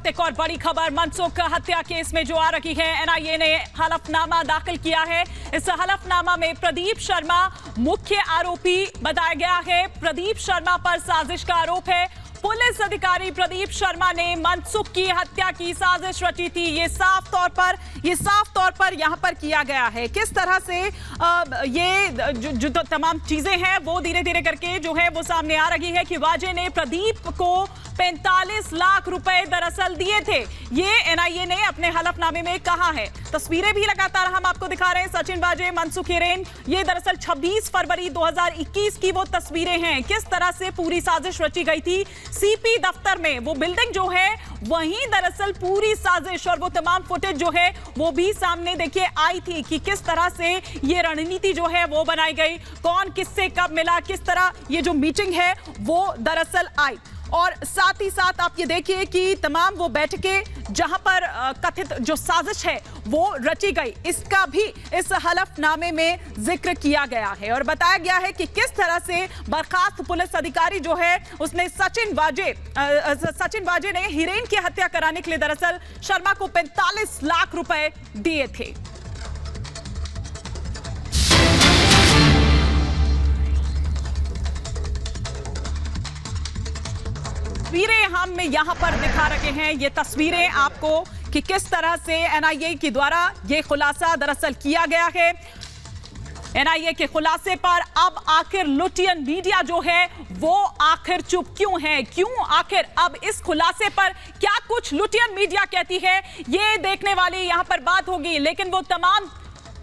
वक्त एक और बड़ी खबर मनसुख हत्या केस में जो आ रही है। एनआईए ने हलफनामा दाखिल किया है। इस हलफनामा में प्रदीप शर्मा मुख्य आरोपी बताया गया है। प्रदीप शर्मा पर साजिश का आरोप है। पुलिस अधिकारी प्रदीप शर्मा ने मनसुख की हत्या की साजिश रची थी। ये साफ तौर पर यहां पर किया गया है। किस तरह से ये जो तमाम चीजें हैं वो धीरे धीरे करके जो है वो सामने आ रही है कि वाजे ने प्रदीप को 45 लाख रुपए दरअसल दिए थे। ये एनआईए ने अपने हलफनामे में कहा है। तस्वीरें भी लगातार हम आपको दिखा रहे हैं। सचिन वाजे, मनसुख हिरेन, ये दरअसल 26 फरवरी 2021 की वो तस्वीरें हैं। किस तरह से पूरी साजिश रची गई थी सीपी दफ्तर में, वो बिल्डिंग जो है वहीं दरअसल पूरी साजिश और वो तमाम फुटेज जो है वो भी सामने देखिए आई थी कि किस तरह से ये रणनीति जो है वो बनाई गई, कौन किससे कब मिला, किस तरह ये जो मीटिंग है वो दरअसल आई। और साथ ही साथ आप ये देखिए कि तमाम वो बैठकें जहां पर कथित जो साजिश है वो रची गई, इसका भी इस हलफनामे में जिक्र किया गया है। और बताया गया है कि किस तरह से बर्खास्त पुलिस अधिकारी जो है उसने सचिन वाजे ने हिरेन की हत्या कराने के लिए दरअसल शर्मा को 45 लाख रुपए दिए थे। तस्वीरें हम यहां पर दिखा रहे हैं। ये तस्वीरें आपको कि किस तरह से एनआईए के द्वारा ये खुलासा दरअसल किया गया है। एनआईए के खुलासे पर अब आखिर लुटियन मीडिया जो है वो आखिर चुप क्यों है, क्यों आखिर अब इस खुलासे पर क्या कुछ लुटियन मीडिया कहती है, ये देखने वाली यहां पर बात होगी। लेकिन वो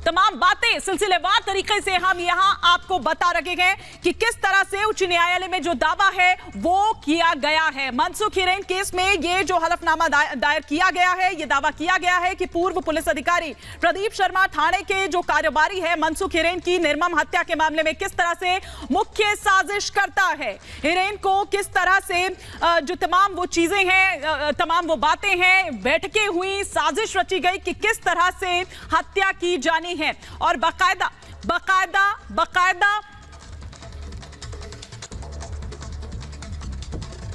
तमाम बातें सिलसिलेवार तरीके से हम यहां आपको बता रहे हैं कि किस तरह से उच्च न्यायालय में जो दावा है वो किया गया है। मनसुख हिरेन केस में ये जो हलफनामा दायर किया गया है, ये दावा किया गया है कि पूर्व पुलिस अधिकारी प्रदीप शर्मा थाने के जो कार्यवाही है मनसुख हिरेन की निर्मम हत्या के मामले में किस तरह से मुख्य साजिश करता है। हिरेन को किस तरह से जो तमाम वो चीजें हैं, तमाम वो बातें हैं, बैठकें हुई, साजिश रची गई कि किस तरह से हत्या की जानी है। और बकायदा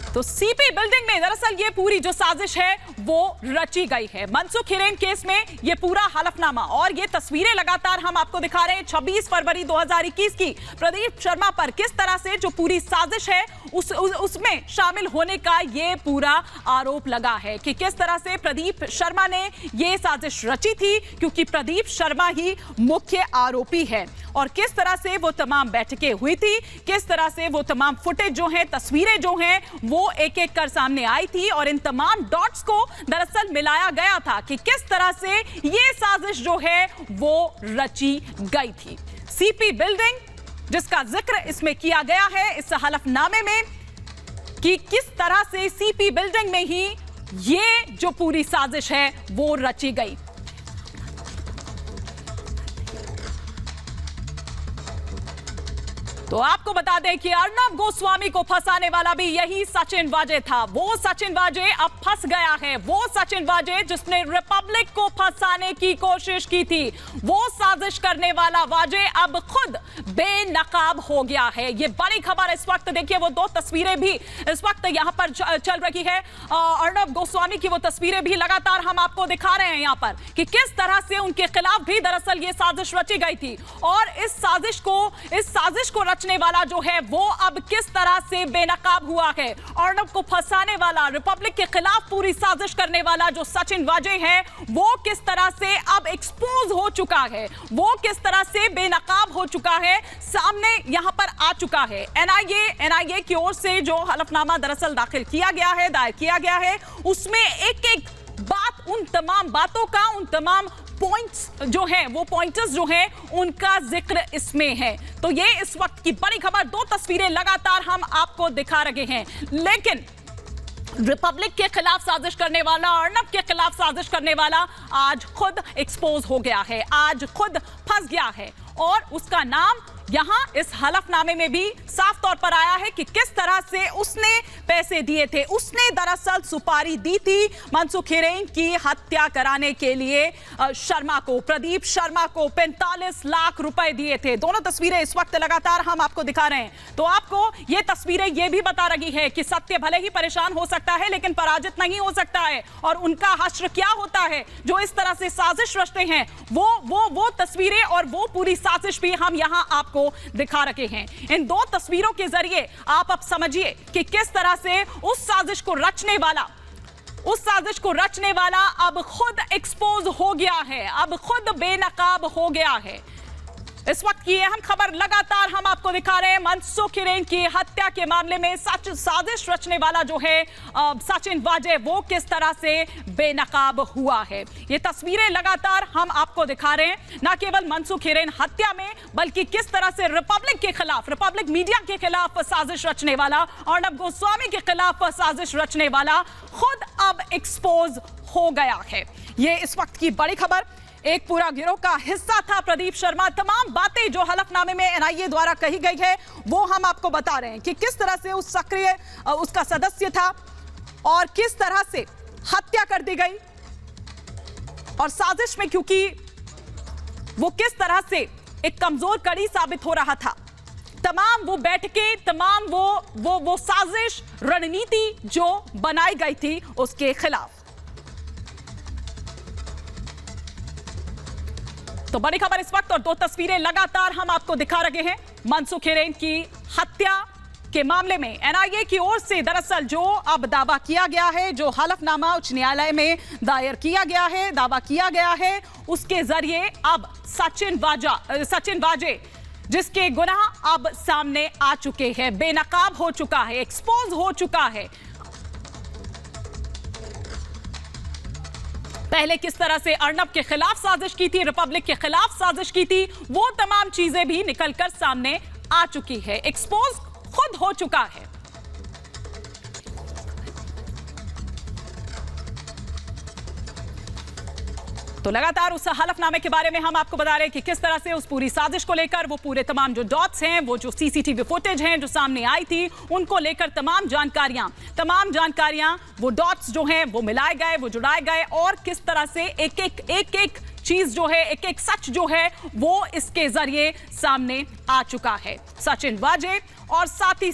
तो सीपी बिल्डिंग में दरअसल ये पूरी जो साजिश है वो रची गई है। मनसुख हिरेन केस में ये पूरा हलफनामा और ये तस्वीरें लगातार हम आपको दिखा रहे हैं 26 फरवरी 2021 की प्रदीप शर्मा पर किस तरह से जो पूरी साजिश है उसमें शामिल होने का ये पूरा आरोप लगा है कि किस तरह से प्रदीप शर्मा ने ये साजिश रची थी, क्योंकि प्रदीप शर्मा ही मुख्य आरोपी है। और किस तरह से वो तमाम बैठकें हुई थी, किस तरह से वो तमाम फुटेज जो है, तस्वीरें जो हैं वो एक एक कर सामने आई थी और इन तमाम डॉट्स को दरअसल मिलाया गया था कि किस तरह से ये साजिश जो है वो रची गई थी। सीपी बिल्डिंग जिसका जिक्र इसमें किया गया है इस हलफनामे में कि किस तरह से सीपी बिल्डिंग में ही ये जो पूरी साजिश है वो रची गई। तो आपको बता दें कि अर्नब गोस्वामी को फंसाने वाला भी यही सचिन वाजे था। वो सचिन वाजे अब फंस गया है। वो सचिन वाजे जिसने रिपब्लिक को फंसाने की कोशिश की थी, वो साजिश करने वाला वाजे अब खुद बेनकाब हो गया है। ये बड़ी खबर इस वक्त देखिए, वो दो तस्वीरें भी इस वक्त यहां पर चल रही है। अर्नब गोस्वामी की वो तस्वीरें भी लगातार हम आपको दिखा रहे हैं यहां पर कि किस तरह से उनके खिलाफ भी दरअसल ये साजिश रची गई थी। और इस साजिश को रचने वाला जो है वो अब किस तरह से बेनकाब हुआ है। अर्नब को फंसाने वाला, रिपब्लिक के खिलाफ पूरी साजिश करने वाला जो सचिन वाजे है वो किस तरह से अब एक्सपोज हो चुका है, वो किस तरह से बेनकाब हो चुका है, सामने यहां पर आ चुका है। एनआईए की ओर से जो हलफनामा दरअसल दायर किया गया है उसमें एक एक बात, उन तमाम बातों का, उन तमाम पॉइंट्स जो हैं, वो पॉइंटर्स जो हैं उनका जिक्र इसमें है। तो ये इस वक्त की बड़ी खबर, दो तस्वीरें लगातार हम आपको दिखा रहे हैं। लेकिन रिपब्लिक के खिलाफ साजिश करने वाला, अर्नब के खिलाफ साजिश करने वाला आज खुद एक्सपोज हो गया है, आज खुद फंस गया है और उसका नाम यहां इस हलफनामे में भी साफ तौर पर आया है कि किस तरह से उसने पैसे दिए थे। उसने दरअसल सुपारी दी थी मनसुख हिरेन की हत्या कराने के लिए शर्मा को, प्रदीप शर्मा को 45 लाख रुपए दिए थे। दोनों तस्वीरें इस वक्त लगातार हम आपको दिखा रहे हैं। तो आपको ये तस्वीरें ये भी बता रही है कि सत्य भले ही परेशान हो सकता है लेकिन पराजित नहीं हो सकता है। और उनका हश्र क्या होता है जो इस तरह से साजिश रचते हैं, वो तस्वीरें और वो पूरी साजिश भी हम यहां आपको दिखा रहे हैं। इन दो तस्वीरों के जरिए आप अब समझिए कि किस तरह से उस साजिश को रचने वाला अब खुद एक्सपोज हो गया है, अब खुद बेनकाब हो गया है। इस वक्त की अहम खबर लगातार हम आपको दिखा रहे हैं। मनसुख हिरेन की हत्या के मामले में साजिश रचने वाला जो है सचिन वाजे, वो किस तरह से बेनकाब हुआ है। ये तस्वीरें लगातार हम आपको दिखा रहे हैं, न केवल मनसुख हिरेन हत्या में बल्कि किस तरह से रिपब्लिक के खिलाफ, रिपब्लिक मीडिया के खिलाफ साजिश रचने वाला, अर्नब गोस्वामी के खिलाफ साजिश रचने वाला खुद अब एक्सपोज हो गया है। ये इस वक्त की बड़ी खबर। एक पूरा गिरोह का हिस्सा था प्रदीप शर्मा। तमाम बातें जो हलफनामे में एनआईए द्वारा कही गई है वो हम आपको बता रहे हैं कि किस तरह से उस सक्रिय उसका सदस्य था और किस तरह से हत्या कर दी गई। और साजिश में क्योंकि वो किस तरह से एक कमजोर कड़ी साबित हो रहा था, तमाम वो बैठकें, तमाम वो साजिश रणनीति जो बनाई गई थी उसके खिलाफ। तो बड़ी खबर इस वक्त और दो तस्वीरें लगातार हम आपको दिखा रहे हैं। मनसुख हिरेन की हत्या के मामले में एनआईए की ओर से दरअसल जो अब दावा किया गया है, जो हलफनामा उच्च न्यायालय में दायर किया गया है, दावा किया गया है, उसके जरिए अब सचिन वाजे जिसके गुनाह अब सामने आ चुके हैं, बेनकाब हो चुका है, एक्सपोज हो चुका है। पहले किस तरह से अर्नब के खिलाफ साजिश की थी, रिपब्लिक के खिलाफ साजिश की थी, वो तमाम चीजें भी निकलकर सामने आ चुकी है, एक्सपोज खुद हो चुका है। तो लगातार उस हलफनामे के बारे में हम आपको बता रहे हैं कि किस तरह से उस पूरी साजिश को लेकर वो पूरे तमाम जो डॉट्स हैं, वो जो सीसीटीवी फुटेज हैं जो सामने आई थी, उनको लेकर तमाम जानकारियां वो डॉट्स जो हैं वो मिलाए गए, वो जुड़ाए गए और किस तरह से एक चीज जो है, एक सच जो है वो इसके जरिए सामने आ चुका है। सचिन वाजे और साथ ही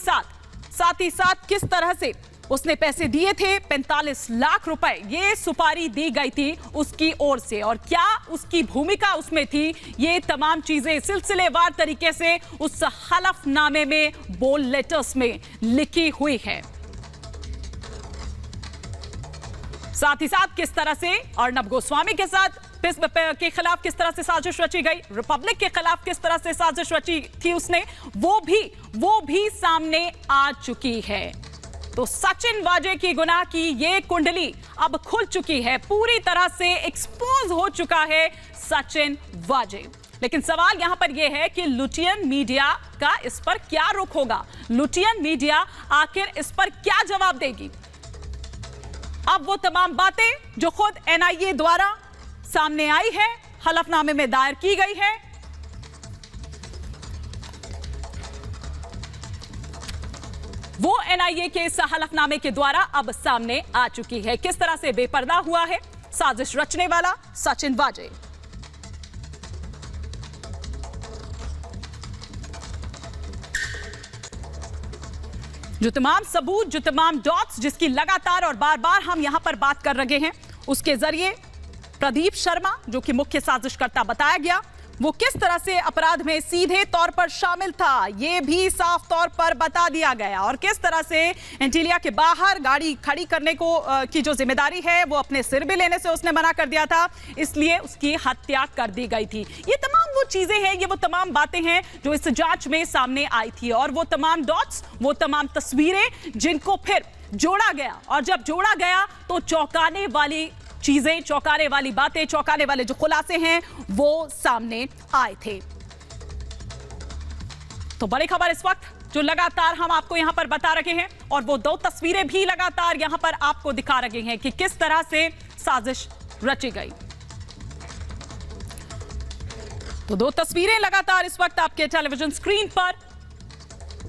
साथ किस तरह से उसने पैसे दिए थे, 45 लाख रुपए ये सुपारी दी गई थी उसकी ओर से, और क्या उसकी भूमिका उसमें थी, ये तमाम चीजें सिलसिलेवार तरीके से उस हलफनामे में बोल्ड लेटर्स में लिखी हुई है। साथ ही साथ किस तरह से अर्नब गोस्वामी के खिलाफ किस तरह से साजिश रची गई, रिपब्लिक के खिलाफ किस तरह से साजिश रची थी उसने, वो भी सामने आ चुकी है। तो सचिन वाजे की गुनाह की ये कुंडली अब खुल चुकी है, पूरी तरह से एक्सपोज हो चुका है सचिन वाजे। लेकिन सवाल यहां पर यह है कि लुटियन मीडिया का इस पर क्या रुख होगा, लुटियन मीडिया आखिर इस पर क्या जवाब देगी। अब वो तमाम बातें जो खुद एनआईए द्वारा सामने आई है, हलफनामे में दायर की गई है, वो एनआईए के इस हलफनामे के द्वारा अब सामने आ चुकी है। किस तरह से बेपर्दा हुआ है साजिश रचने वाला सचिन वाजे। जो तमाम सबूत, जो तमाम डॉट्स जिसकी लगातार और बार बार हम यहां पर बात कर रहे हैं, उसके जरिए प्रदीप शर्मा जो कि मुख्य साजिशकर्ता बताया गया, वो किस तरह से अपराध में सीधे तौर पर शामिल था, ये भी साफ तौर पर बता दिया गया। और किस तरह से एंटीलिया के बाहर गाड़ी खड़ी करने की जो जिम्मेदारी है वो अपने सिर पे लेने से उसने मना कर दिया था, इसलिए उसकी हत्या कर दी गई थी। ये तमाम वो चीजें हैं, ये वो तमाम बातें हैं जो इस जांच में सामने आई थी, और वो तमाम डॉट्स, वो तमाम तस्वीरें जिनको फिर जोड़ा गया, और जब जोड़ा गया तो चौंकाने वाली चीजें, चौंकाने वाली बातें, चौंकाने वाले जो खुलासे हैं वो सामने आए थे। तो बड़ी खबर इस वक्त जो लगातार हम आपको यहां पर बता रहे हैं, और वो दो तस्वीरें भी लगातार यहां पर आपको दिखा रहे हैं कि किस तरह से साजिश रची गई। तो दो तस्वीरें लगातार इस वक्त आपके टेलीविजन स्क्रीन पर